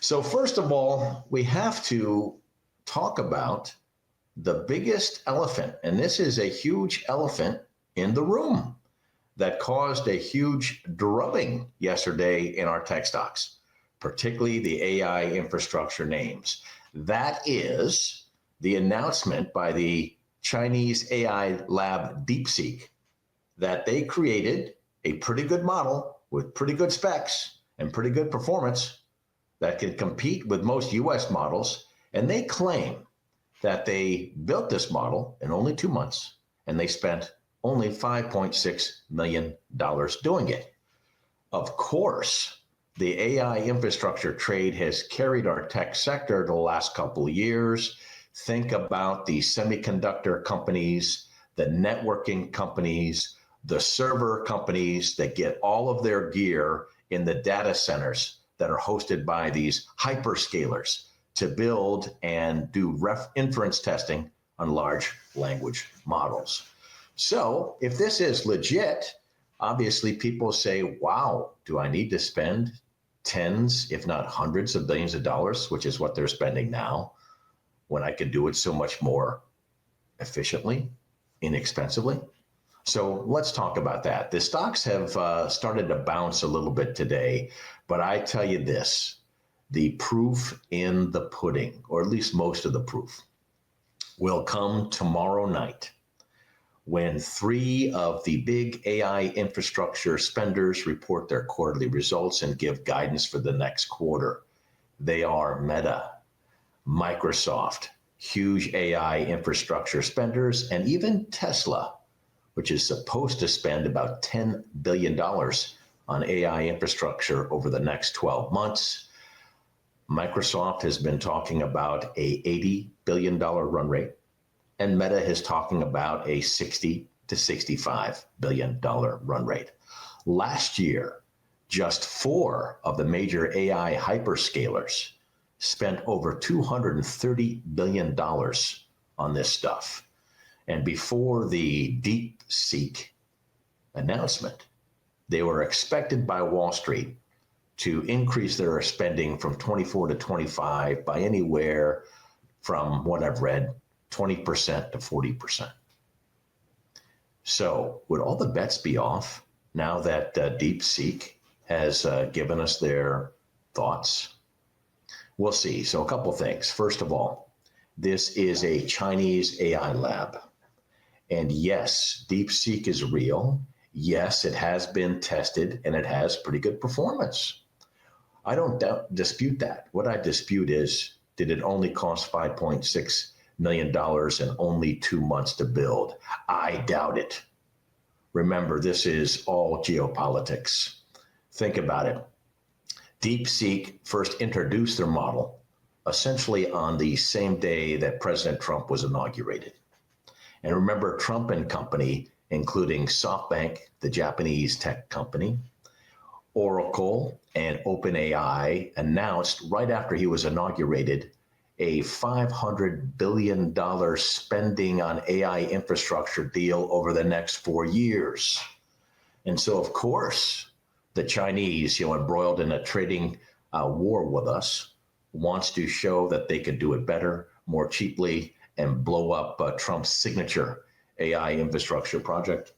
So, first of all, we have to talk about the biggest elephant, and this is a huge elephant in the room that caused a huge drubbing yesterday in our tech stocks, particularly the AI infrastructure names. That is the announcement by the Chinese AI lab DeepSeek that they created a pretty good model with pretty good specs and pretty good performance that can compete with most US models. And they claim that they built this model in only 2 months and they spent only $5.6 million doing it. Of course, the AI infrastructure trade has carried our tech sector the last couple of years. Think about the semiconductor companies, the networking companies, the server companies that get all of their gear in the data centers that are hosted by these hyperscalers to build and do inference testing on large language models. So if this is legit, obviously people say, wow, do I need to spend tens, if not hundreds of billions of dollars, which is what they're spending now, when I can do it so much more efficiently, inexpensively? So let's talk about that. The stocks have started to bounce a little bit today, but I tell you this, the proof in the pudding, or at least most of the proof, will come tomorrow night when 3 of the big AI infrastructure spenders report their quarterly results and give guidance for the next quarter. They are Meta, Microsoft, huge AI infrastructure spenders, and even Tesla, which is supposed to spend about $10 billion on AI infrastructure over the next 12 months. Microsoft has been talking about a $80 billion run rate, and Meta is talking about a $60 to $65 billion run rate. Last year, just 4 of the major AI hyperscalers spent over $230 billion on this stuff. And before the DeepSeek announcement, they were expected by Wall Street to increase their spending from 24 to 25 by anywhere from what I've read, 20% to 40%. So would all the bets be off now that DeepSeek has given us their thoughts? We'll see. So a couple things. First of all, this is a Chinese AI lab. And yes, DeepSeek is real. Yes, it has been tested and it has pretty good performance. I don't dispute that. What I dispute is, did it only cost $5.6 million and only 2 months to build? I doubt it. Remember, this is all geopolitics. Think about it. DeepSeek first introduced their model essentially on the same day that President Trump was inaugurated. And remember, Trump and company, including SoftBank, the Japanese tech company, Oracle, and OpenAI, announced right after he was inaugurated a $500 billion spending on AI infrastructure deal over the next 4 years. And so, of course, the Chinese, embroiled in a trading war with us, wants to show that they can do it better, more cheaply, and blow up Trump's signature AI infrastructure project.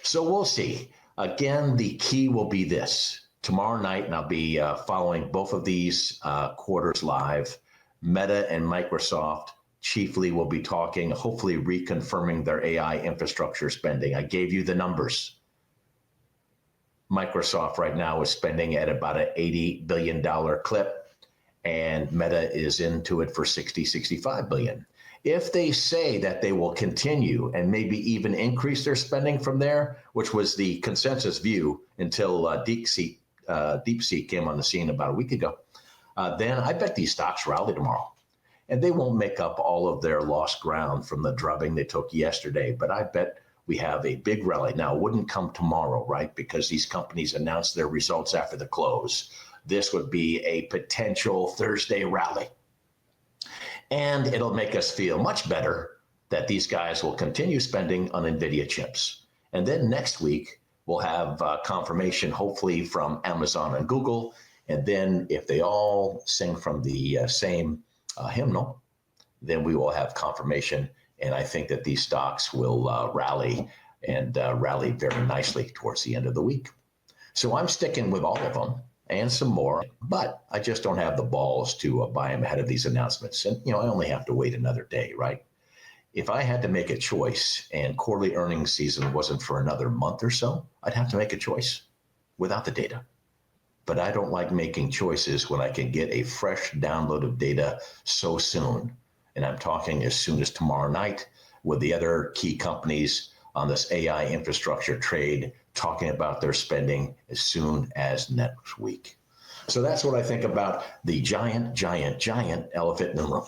So we'll see. Again, the key will be this. Tomorrow night, and I'll be following both of these quarters live, Meta and Microsoft chiefly will be talking, hopefully reconfirming their AI infrastructure spending. I gave you the numbers. Microsoft right now is spending at about an $80 billion clip, and Meta is into it for 65 billion. If they say that they will continue and maybe even increase their spending from there, which was the consensus view until DeepSeek came on the scene about a week ago, then I bet these stocks rally tomorrow. And they won't make up all of their lost ground from the drubbing they took yesterday, but I bet we have a big rally. Now, it wouldn't come tomorrow, right? Because these companies announce their results after the close. This would be a potential Thursday rally. And it'll make us feel much better that these guys will continue spending on NVIDIA chips. And then next week, we'll have confirmation, hopefully from Amazon and Google, And then if they all sing from the same hymnal, then we will have confirmation. And I think that these stocks will rally and rally very nicely towards the end of the week. So I'm sticking with all of them and some more, but I just don't have the balls to buy them ahead of these announcements. And, I only have to wait another day, right? If I had to make a choice and quarterly earnings season wasn't for another month or so, I'd have to make a choice without the data. But I don't like making choices when I can get a fresh download of data so soon. And I'm talking as soon as tomorrow night with the other key companies on this AI infrastructure trade talking about their spending as soon as next week. So that's what I think about the giant elephant in the room.